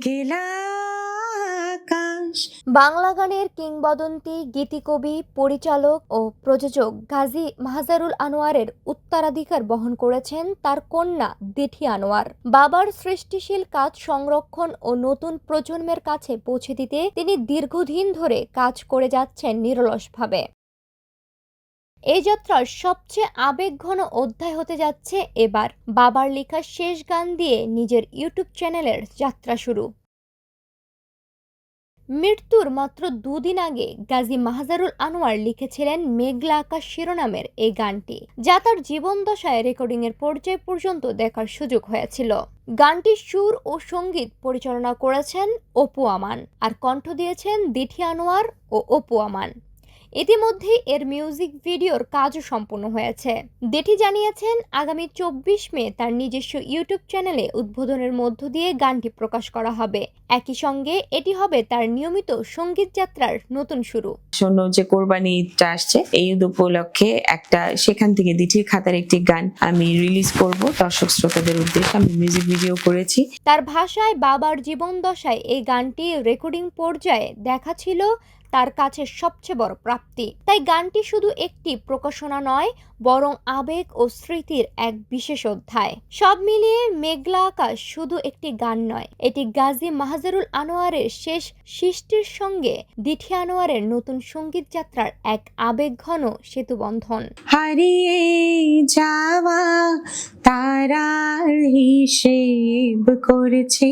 মেঘলা আকাশ। বাংলা গানের কিংবদন্তি গীতিকবি, পরিচালক ও প্রযোজক গাজী মাহজারুল আনোয়ারের উত্তরাধিকার বহন করেছেন তার কন্যা দিঠি আনোয়ার। বাবার সৃষ্টিশীল কাজ সংরক্ষণ ও নতুন প্রজন্মের কাছে পৌঁছে দিতে তিনি দীর্ঘদিন ধরে কাজ করে যাচ্ছেন নিরলসভাবে। এই যাত্রার সবচেয়ে আবেগঘন অধ্যায় হতে যাচ্ছে এবার। বাবার লেখা শেষ গান দিয়ে নিজের ইউটিউব চ্যানেলের যাত্রা শুরু। মৃত্যুর মাত্র দুদিন আগে গাজী মাহজারুল আনোয়ার লিখেছিলেন মেঘলা আকাশ শিরোনামের এই গানটি, যা তার জীবনদশায় রেকর্ডিংয়ের পর্যায় পর্যন্ত দেখার সুযোগ হয়েছিল। গানটির সুর ও সঙ্গীত পরিচালনা করেছেন অপু আমান, আর কণ্ঠ দিয়েছেন দিঠি আনোয়ার ও অপু আমান। ইতিমধ্যেই এর মিউজিক ভিডিওর কাজও সম্পূর্ণ হয়েছে। দিঠি জানিয়েছেন আগামী 24 মে তার নিজস্ব ইউটিউব চ্যানেলে উদ্বোধনের মধ্য দিয়ে গানটি প্রকাশ করা হবে। একই সঙ্গে এটি হবে তার নিয়মিত সঙ্গীত যাত্রার নতুন শুরু। শোনো যে কোরবানি ঈদটা আসছে, এই ঈদ উপলক্ষে সেখান থেকে দিঠির খাতার একটি গান আমি রিলিজ করব দর্শক শ্রোতাদের উদ্দেশ্যে। আমি মিউজিক ভিডিও করেছি। তার ভাষায় বাবার জীবনদশায় এই গানটি রেকর্ডিং পর্যায়ে দেখা ছিল তার কাছে সবচেয়ে বড় প্রাপ্তি। তাই গানটি শুধু একটি প্রকাশনা নয়, বরং আবেগ ও স্মৃতির এক বিশেষ অধ্যায়। সব মিলিয়ে মেঘলা আকাশ শুধু একটি গান নয়, এটি গাজী মাহজারুল আনোয়ারের শেষ সৃষ্টির সঙ্গে দিঠি আনোয়ারের নতুন সঙ্গীত যাত্রার এক আবেগঘন সেতুবন্ধন। হারিয়ে যাওয়া তারার হিসেব করেছি।